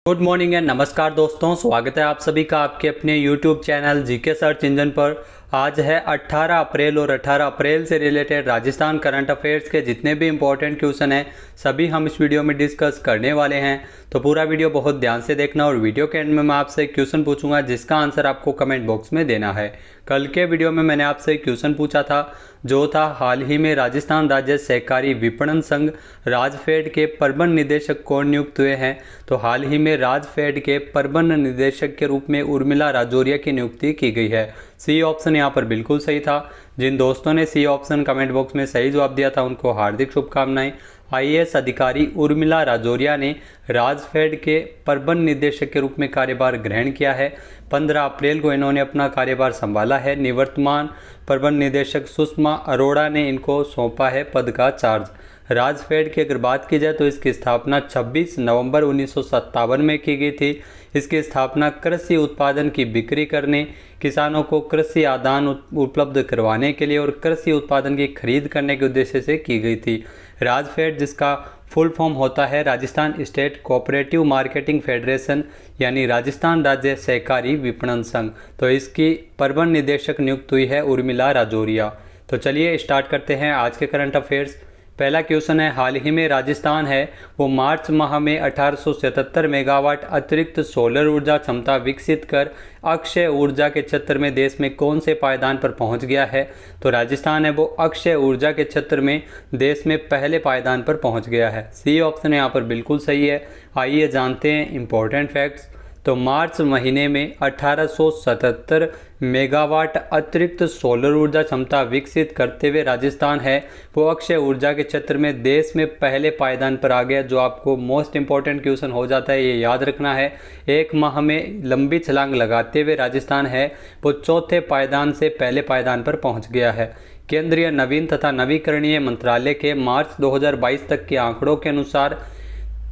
Good morning and नमस्कार दोस्तों, स्वागत है आप सभी का आपके अपने YouTube channel GK search engine पर। आज है 18 अप्रैल और 18 अप्रैल से रिलेटेड राजस्थान करंट अफेयर्स के जितने भी इंपॉर्टेंट क्वेश्चन हैं सभी हम इस वीडियो में डिस्कस करने वाले हैं। तो पूरा वीडियो बहुत ध्यान से देखना और वीडियो के एंड में मैं आपसे एक क्वेश्चन पूछूंगा जिसका आंसर आपको कमेंट बॉक्स में देना है। कल के वीडियो में मैंने आपसे एक क्वेश्चन पूछा था जो था हाल ही में राजस्थान राज्य सहकारी विपणन संघ राजफेड के प्रबंध निदेशक कौन नियुक्त हुए हैं। तो हाल ही में राजफेड के प्रबंध निदेशक के रूप में उर्मिला राजौरिया की नियुक्ति की गई है। सी ऑप्शन यहाँ पर बिल्कुल सही था। जिन दोस्तों ने सी ऑप्शन कमेंट बॉक्स में सही जवाब दिया था उनको हार्दिक शुभकामनाएं। आईएएस अधिकारी उर्मिला राजौरिया ने राजफेड के प्रबंध निदेशक के रूप में कार्यभार ग्रहण किया है। 15 अप्रैल को इन्होंने अपना कार्यभार संभाला है। निवर्तमान प्रबंध निदेशक सुषमा अरोड़ा ने इनको सौंपा है पद का चार्ज। राजफेड की अगर बात की जाए तो इसकी स्थापना 26 नवंबर 1957 में की गई थी। इसकी स्थापना कृषि उत्पादन की बिक्री करने, किसानों को कृषि आदान उपलब्ध करवाने के लिए और कृषि उत्पादन की खरीद करने के उद्देश्य से की गई थी। राजफेड जिसका फुल फॉर्म होता है Rajasthan state cooperative marketing federation यानी राजस्थान राज्य सहकारी विपणन संघ। तो इसकी प्रबंध निदेशक नियुक्त हुई है उर्मिला राजौरिया। तो चलिए स्टार्ट करते हैं आज के करंट अफेयर्स। पहला क्वेश्चन है, हाल ही में राजस्थान है वो मार्च माह में 1877 मेगावाट अतिरिक्त सोलर ऊर्जा क्षमता विकसित कर अक्षय ऊर्जा के क्षेत्र में देश में कौन से पायदान पर पहुंच गया है। तो राजस्थान है वो अक्षय ऊर्जा के क्षेत्र में देश में पहले पायदान पर पहुंच गया है। सी ऑप्शन यहाँ पर बिल्कुल सही है। आइए जानते हैं इंपॉर्टेंट फैक्ट्स। तो मार्च महीने में 1877 मेगावाट अतिरिक्त सोलर ऊर्जा क्षमता विकसित करते हुए राजस्थान है वो अक्षय ऊर्जा के क्षेत्र में देश में पहले पायदान पर आ गया। जो आपको मोस्ट इंपॉर्टेंट क्वेश्चन हो जाता है, ये याद रखना है। एक माह में लंबी छलांग लगाते हुए राजस्थान है वो चौथे पायदान से पहले पायदान पर पहुंच गया है। केंद्रीय नवीन तथा नवीकरणीय मंत्रालय के मार्च 2022 तक के आंकड़ों के अनुसार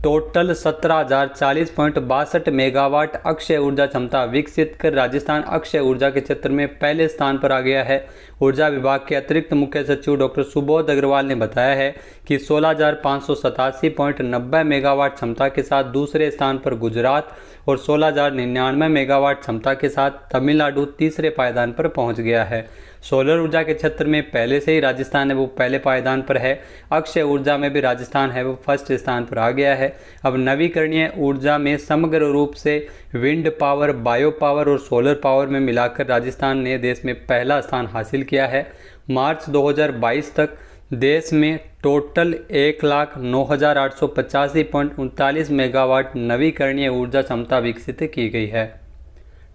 टोटल 17,040.62 मेगावाट अक्षय ऊर्जा क्षमता विकसित कर राजस्थान अक्षय ऊर्जा के क्षेत्र में पहले स्थान पर आ गया है। ऊर्जा विभाग के अतिरिक्त मुख्य सचिव डॉक्टर सुबोध अग्रवाल ने बताया है कि 16,587.90 मेगावाट क्षमता के साथ दूसरे स्थान पर गुजरात और 16,099 मेगावाट क्षमता के साथ तमिलनाडु तीसरे पायदान पर पहुंच गया है। सोलर ऊर्जा के क्षेत्र में पहले से ही राजस्थान है वो पहले पायदान पर है। अक्षय ऊर्जा में भी राजस्थान है वो फर्स्ट स्थान पर आ गया है। अब नवीकरणीय ऊर्जा में समग्र रूप से विंड पावर, बायो पावर और सोलर पावर में मिलाकर राजस्थान ने देश में पहला स्थान हासिल किया है। मार्च 2022 तक देश में टोटल 1,09,885.39 मेगावाट नवीकरणीय ऊर्जा क्षमता विकसित की गई है।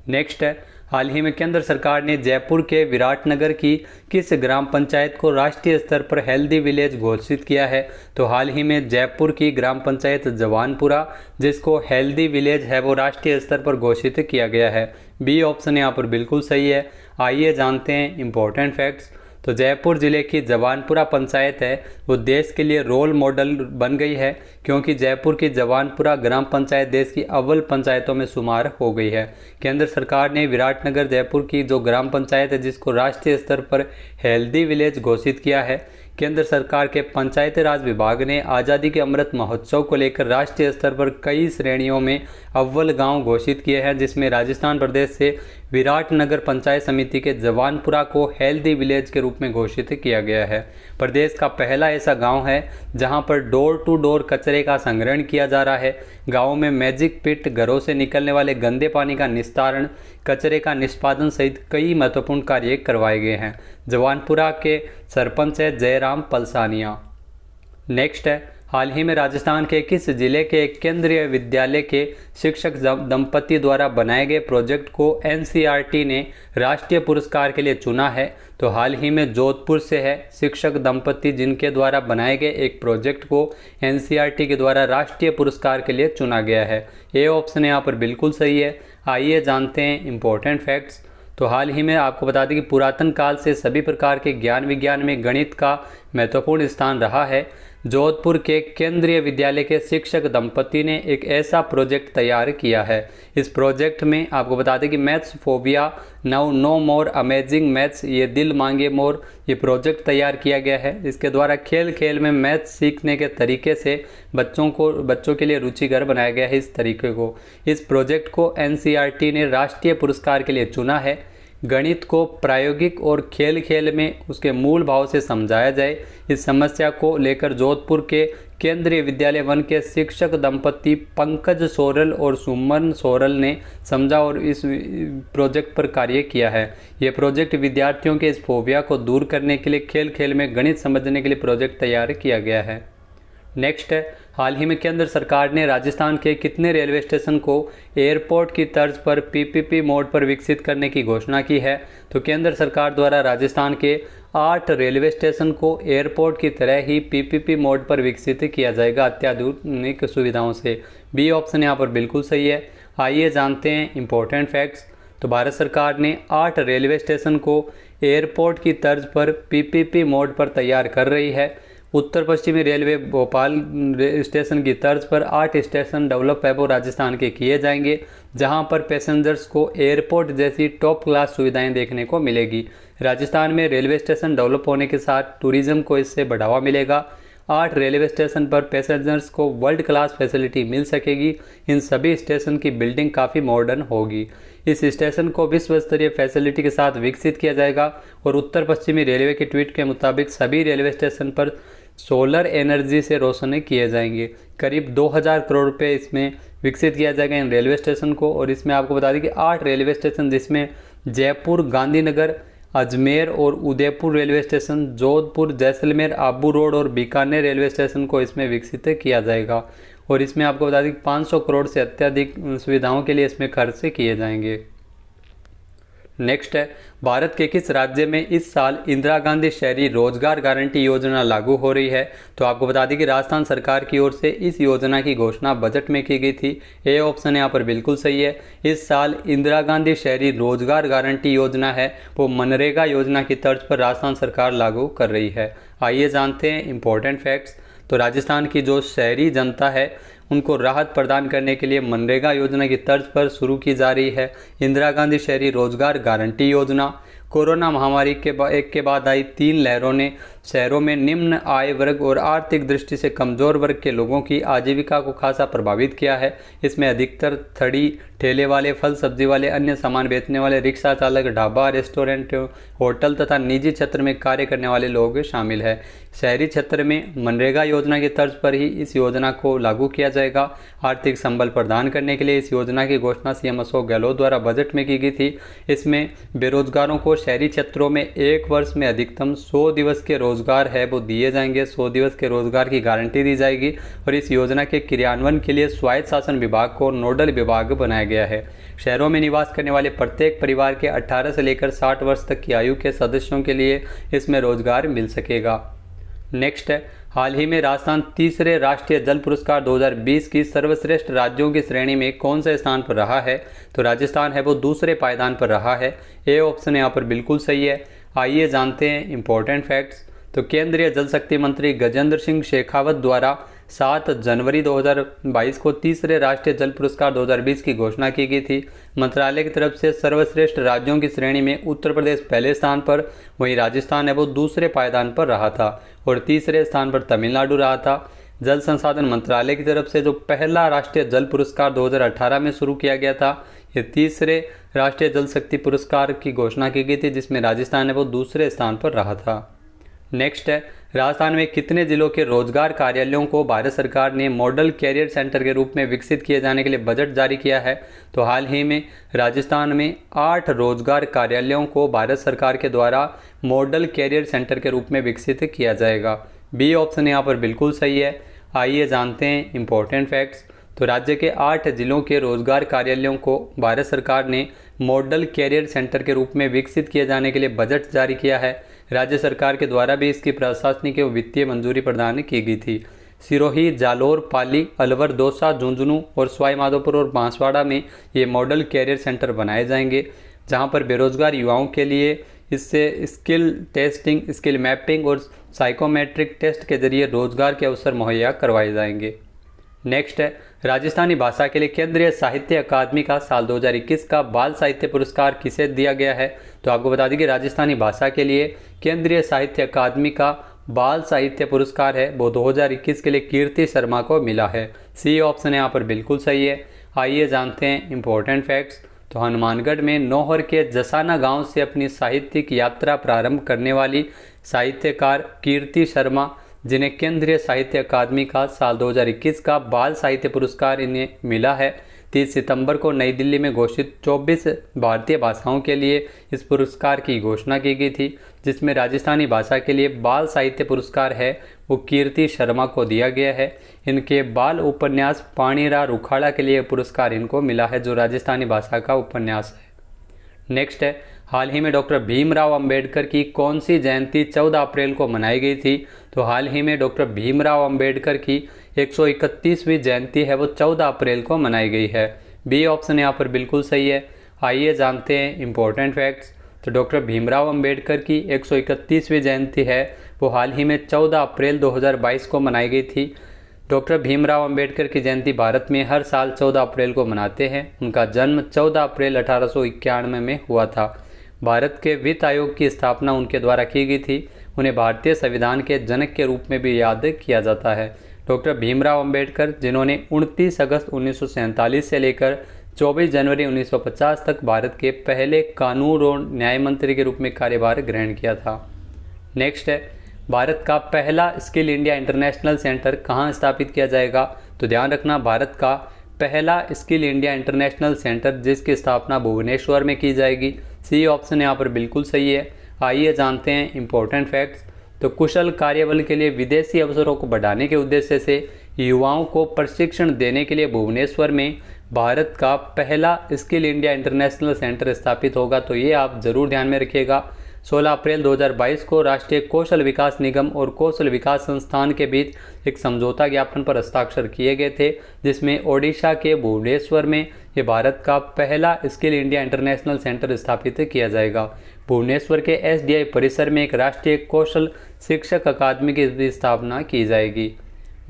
नेक्स्ट है, हाल ही में केंद्र सरकार ने जयपुर के विराटनगर की किस ग्राम पंचायत को राष्ट्रीय स्तर पर हेल्दी विलेज घोषित किया है। तो हाल ही में जयपुर की ग्राम पंचायत जवानपुरा जिसको हेल्दी विलेज है वो राष्ट्रीय स्तर पर घोषित किया गया है। बी ऑप्शन यहाँ पर बिल्कुल सही है। आइए जानते हैं इंपॉर्टेंट फैक्ट्स। तो जयपुर ज़िले की जवानपुरा पंचायत है वो देश के लिए रोल मॉडल बन गई है क्योंकि जयपुर की जवानपुरा ग्राम पंचायत देश की अव्वल पंचायतों में शुमार हो गई है। केंद्र सरकार ने विराटनगर जयपुर की जो ग्राम पंचायत है जिसको राष्ट्रीय स्तर पर हेल्दी विलेज घोषित किया है। केंद्र सरकार के पंचायती राज विभाग ने आज़ादी के अमृत महोत्सव को लेकर राष्ट्रीय स्तर पर कई श्रेणियों में अव्वल गांव घोषित किए हैं जिसमें राजस्थान प्रदेश से विराटनगर पंचायत समिति के जवानपुरा को हेल्दी विलेज के रूप में घोषित किया गया है। प्रदेश का पहला ऐसा गांव है जहां पर डोर टू डोर कचरे का संग्रहण किया जा रहा है। गांव में मैजिक पिट, घरों से निकलने वाले गंदे पानी का निस्तारण, कचरे का निष्पादन सहित कई महत्वपूर्ण कार्य करवाए गए हैं। जवानपुरा के सरपंच है जयराम पलसानिया। नेक्स्ट है, हाल ही में राजस्थान के किस जिले के एक केंद्रीय विद्यालय के शिक्षक दंपति द्वारा बनाए गए प्रोजेक्ट को एनसीईआरटी ने राष्ट्रीय पुरस्कार के लिए चुना है। तो हाल ही में जोधपुर से है शिक्षक दंपति जिनके द्वारा बनाए गए एक प्रोजेक्ट को एनसीईआरटी के द्वारा राष्ट्रीय पुरस्कार के लिए चुना गया है। ए ऑप्शन यहाँ पर बिल्कुल सही है। आइए जानते हैं इंपॉर्टेंट फैक्ट्स। तो हाल ही में आपको बता दें कि पुरातन काल से सभी प्रकार के ज्ञान विज्ञान में गणित का महत्वपूर्ण स्थान रहा है। जोधपुर के केंद्रीय विद्यालय के शिक्षक दंपति ने एक ऐसा प्रोजेक्ट तैयार किया है। इस प्रोजेक्ट में आपको बता दें कि maths phobia now no more amazing maths, ये दिल मांगे मोर, ये प्रोजेक्ट तैयार किया गया है। इसके द्वारा खेल खेल में मैथ्स सीखने के तरीके से बच्चों के लिए रुचिकर बनाया गया है। इस तरीके को, इस प्रोजेक्ट को एनसीईआरटी ने राष्ट्रीय पुरस्कार के लिए चुना है। गणित को प्रायोगिक और खेल खेल में उसके मूल भाव से समझाया जाए, इस समस्या को लेकर जोधपुर के केंद्रीय विद्यालय 1 के शिक्षक दंपति पंकज सोरल और सुमन सोरल ने समझा और इस प्रोजेक्ट पर कार्य किया है। यह प्रोजेक्ट विद्यार्थियों के इस फोबिया को दूर करने के लिए खेल खेल में गणित समझने के लिए प्रोजेक्ट तैयार किया गया है। नेक्स्ट है, हाल ही में केंद्र सरकार ने राजस्थान के कितने रेलवे स्टेशन को एयरपोर्ट की तर्ज पर पीपीपी मोड पर विकसित करने की घोषणा की है। तो केंद्र सरकार द्वारा राजस्थान के 8 रेलवे स्टेशन को एयरपोर्ट की तरह ही पीपीपी मोड पर विकसित किया जाएगा अत्याधुनिक सुविधाओं से। बी ऑप्शन यहाँ पर बिल्कुल सही है। आइए जानते हैं इंपॉर्टेंट फैक्ट्स। तो भारत सरकार ने 8 रेलवे स्टेशन को एयरपोर्ट की तर्ज पर पीपीपी मोड पर तैयार कर रही है। उत्तर पश्चिमी रेलवे भोपाल स्टेशन की तर्ज पर 8 स्टेशन डेवलप है वो राजस्थान के किए जाएंगे, जहां पर पैसेंजर्स को एयरपोर्ट जैसी टॉप क्लास सुविधाएं देखने को मिलेगी। राजस्थान में रेलवे स्टेशन डेवलप होने के साथ टूरिज्म को इससे बढ़ावा मिलेगा। 8 रेलवे स्टेशन पर पैसेंजर्स को वर्ल्ड क्लास फैसिलिटी मिल सकेगी। इन सभी स्टेशन की बिल्डिंग काफ़ी मॉडर्न होगी। इस स्टेशन को विश्व स्तरीय फैसिलिटी के साथ विकसित किया जाएगा और उत्तर पश्चिमी रेलवे के ट्वीट के मुताबिक सभी रेलवे स्टेशन पर सोलर एनर्जी से रोशनी किए जाएंगे। करीब 2000 करोड़ रुपए इसमें विकसित किया जाएगा इन रेलवे स्टेशन को। और इसमें आपको बता दें कि 8 रेलवे स्टेशन, जिसमें जयपुर, गांधीनगर, अजमेर और Udaipur railway station, Jodhpur, Jaisalmer, Abu road और बीकानेर रेलवे स्टेशन को इसमें विकसित किया जाएगा। और इसमें आपको बता दें कि 500 करोड़ से अत्यधिक सुविधाओं के लिए इसमें खर्च किए जाएंगे। नेक्स्ट है, भारत के किस राज्य में इस साल इंदिरा गांधी शहरी रोजगार गारंटी योजना लागू हो रही है? तो आपको बता दें कि राजस्थान सरकार की ओर से इस योजना की घोषणा बजट में की गई थी। ए ऑप्शन यहाँ पर बिल्कुल सही है। इस साल इंदिरा गांधी शहरी रोजगार गारंटी योजना है वो मनरेगा योजना की तर्ज पर राजस्थान सरकार लागू कर रही है। आइए जानते हैं इंपॉर्टेंट फैक्ट्स। तो राजस्थान की जो शहरी जनता है उनको राहत प्रदान करने के लिए मनरेगा योजना की तर्ज पर शुरू की जा रही है इंदिरा गांधी शहरी रोजगार गारंटी योजना। कोरोना महामारी एक के बाद आई 3 लहरों ने शहरों में निम्न आय वर्ग और आर्थिक दृष्टि से कमजोर वर्ग के लोगों की आजीविका को खासा प्रभावित किया है। इसमें अधिकतर थड़ी, ठेले वाले, फल सब्जी वाले, अन्य सामान बेचने वाले, रिक्शा चालक, ढाबा, रेस्टोरेंट, होटल तथा निजी क्षेत्र में कार्य करने वाले लोग शामिल है। शहरी क्षेत्र में मनरेगा योजना की तर्ज पर ही इस योजना को लागू किया जाएगा। आर्थिक संबल प्रदान करने के लिए इस योजना की घोषणा सीएम अशोक गहलोत द्वारा बजट में की गई थी। इसमें बेरोजगारों को शहरी क्षेत्रों में 1 वर्ष में अधिकतम 100 दिवस के रोजगार है वो दिए जाएंगे। 100 दिवस के रोजगार की गारंटी दी जाएगी। और इस योजना के क्रियान्वयन के लिए स्वायत्त शासन विभाग को नोडल विभाग बनाया गया है। शहरों में निवास करने वाले प्रत्येक परिवार के 18 से लेकर 60 वर्ष तक की आयु के सदस्यों के लिए इसमें रोजगार मिल सकेगा। नेक्स्ट है, हाल ही में राजस्थान तीसरे राष्ट्रीय जल पुरस्कार 2020 की सर्वश्रेष्ठ राज्यों की श्रेणी में कौन से स्थान पर रहा है? तो राजस्थान है वो दूसरे पायदान पर रहा है। ए ऑप्शन यहाँ पर बिल्कुल सही है। आइए जानते हैं इंपॉर्टेंट फैक्ट्स। तो केंद्रीय जल शक्ति मंत्री गजेंद्र सिंह शेखावत द्वारा 7 जनवरी 2022 को तीसरे राष्ट्रीय जल पुरस्कार 2020 की घोषणा की गई थी। मंत्रालय की तरफ से सर्वश्रेष्ठ राज्यों की श्रेणी में उत्तर प्रदेश पहले स्थान पर, वहीं राजस्थान है वो दूसरे पायदान पर रहा था और तीसरे स्थान पर तमिलनाडु रहा था। जल संसाधन मंत्रालय की तरफ से जो पहला राष्ट्रीय जल पुरस्कार 2018 में शुरू किया गया था, ये तीसरे राष्ट्रीय जल शक्ति पुरस्कार की घोषणा की गई थी, जिसमें राजस्थान है वो दूसरे स्थान पर रहा था। नेक्स्ट है, राजस्थान में कितने जिलों के रोजगार कार्यालयों को भारत सरकार ने मॉडल कैरियर सेंटर के रूप में विकसित किए जाने के लिए बजट जारी किया है? तो हाल ही में राजस्थान में 8 रोजगार कार्यालयों को भारत सरकार के द्वारा मॉडल कैरियर सेंटर के रूप में विकसित किया जाएगा। बी ऑप्शन यहाँ पर बिल्कुल सही है। आइए जानते हैं इंपॉर्टेंट फैक्ट्स। तो राज्य के 8 जिलों के रोजगार कार्यालयों को भारत सरकार ने मॉडल कैरियर सेंटर के रूप में विकसित किए जाने के लिए बजट जारी किया है। राज्य सरकार के द्वारा भी इसकी प्रशासनिक एवं वित्तीय मंजूरी प्रदान की गई थी। सिरोही, जालोर, पाली, अलवर, दौसा, झुंझुनू और सवाई माधोपुर और बांसवाड़ा में ये मॉडल कैरियर सेंटर बनाए जाएंगे। जहां पर बेरोजगार युवाओं के लिए इससे स्किल टेस्टिंग, स्किल मैपिंग और साइकोमेट्रिक टेस्ट के जरिए रोजगार के अवसर मुहैया करवाए जाएंगे। नेक्स्ट है, राजस्थानी भाषा के लिए केंद्रीय साहित्य अकादमी का साल 2021 का बाल साहित्य पुरस्कार किसे दिया गया है? तो आपको बता दें कि राजस्थानी भाषा के लिए केंद्रीय साहित्य अकादमी का बाल साहित्य पुरस्कार है वो 2021 के लिए कीर्ति शर्मा को मिला है। सी ऑप्शन यहाँ पर बिल्कुल सही है। आइए जानते हैं इंपॉर्टेंट फैक्ट्स। तो हनुमानगढ़ में नौहर के जसाना गांव से अपनी साहित्यिक यात्रा प्रारंभ करने वाली साहित्यकार कीर्ति शर्मा, जिन्हें केंद्रीय साहित्य अकादमी का साल 2021 का बाल साहित्य पुरस्कार इन्हें मिला है, 30 सितंबर को नई दिल्ली में घोषित 24 भारतीय भाषाओं के लिए इस पुरस्कार की घोषणा की गई थी, जिसमें राजस्थानी भाषा के लिए बाल साहित्य पुरस्कार है वो कीर्ति शर्मा को दिया गया है। इनके बाल उपन्यास पाणीरा रुखाड़ा के लिए पुरस्कार इनको मिला है, जो राजस्थानी भाषा का उपन्यास है। नेक्स्ट है, हाल ही में डॉक्टर भीमराव अंबेडकर की कौन सी जयंती 14 अप्रैल को मनाई गई थी? तो हाल ही में डॉक्टर भीमराव अंबेडकर की 131वीं जयंती है वो 14 अप्रैल को मनाई गई है। बी ऑप्शन यहाँ पर बिल्कुल सही है। आइए जानते हैं इंपॉर्टेंट फैक्ट्स। तो डॉक्टर भीमराव अंबेडकर की 131वीं जयंती है वो हाल ही में 14 अप्रैल 2022 को मनाई गई थी। डॉक्टर भीमराव अंबेडकर की जयंती भारत में हर साल 14 अप्रैल को मनाते हैं। उनका जन्म 14 अप्रैल 1891 में हुआ था। भारत के वित्त आयोग की स्थापना उनके द्वारा की गई थी। उन्हें भारतीय संविधान के जनक के रूप में भी याद किया जाता है। डॉक्टर भीमराव अंबेडकर, जिन्होंने 29 अगस्त 1947 से लेकर 24 जनवरी 1950 तक भारत के पहले कानून और न्याय मंत्री के रूप में कार्यभार ग्रहण किया था। नेक्स्ट है, भारत का पहला स्किल इंडिया इंटरनेशनल सेंटर कहाँ स्थापित किया जाएगा? तो ध्यान रखना, भारत का पहला स्किल इंडिया इंटरनेशनल सेंटर जिसकी स्थापना भुवनेश्वर में की जाएगी। सी ऑप्शन यहाँ पर बिल्कुल सही है। आइए जानते हैं इंपॉर्टेंट फैक्ट्स। तो कुशल कार्यबल के लिए विदेशी अवसरों को बढ़ाने के उद्देश्य से युवाओं को प्रशिक्षण देने के लिए भुवनेश्वर में भारत का पहला स्किल इंडिया इंटरनेशनल सेंटर स्थापित होगा। तो ये आप ज़रूर ध्यान में रखिएगा। 16 अप्रैल 2022 को राष्ट्रीय कौशल विकास निगम और कौशल विकास संस्थान के बीच एक समझौता ज्ञापन पर हस्ताक्षर किए गए थे, जिसमें ओडिशा के भुवनेश्वर में ये भारत का पहला स्किल इंडिया इंटरनेशनल सेंटर स्थापित किया जाएगा। भुवनेश्वर के SDI परिसर में एक राष्ट्रीय कौशल शिक्षक अकादमी की भी स्थापना की जाएगी।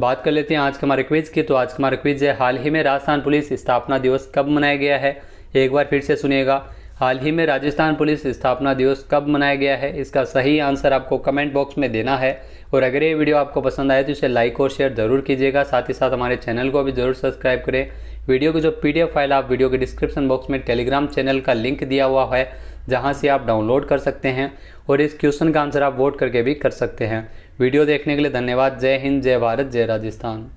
बात कर लेते हैं आज के हमारे क्विज की। तो आज का हमारा क्विज है, हाल ही में राजस्थान पुलिस स्थापना दिवस कब मनाया गया है? एक बार फिर से सुनिएगा, हाल ही में राजस्थान पुलिस स्थापना दिवस कब मनाया गया है? इसका सही आंसर आपको कमेंट बॉक्स में देना है। और अगर ये वीडियो आपको पसंद आए तो इसे लाइक और शेयर जरूर कीजिएगा। साथ ही साथ हमारे चैनल को भी जरूर सब्सक्राइब करें। वीडियो की जो PDF फाइल आप वीडियो के डिस्क्रिप्शन बॉक्स में टेलीग्राम चैनल का लिंक दिया हुआ है, जहां से आप डाउनलोड कर सकते हैं और इस क्वेश्चन का आंसर आप वोट करके भी कर सकते हैं। वीडियो देखने के लिए धन्यवाद। जय हिंद, जय भारत, जय राजस्थान।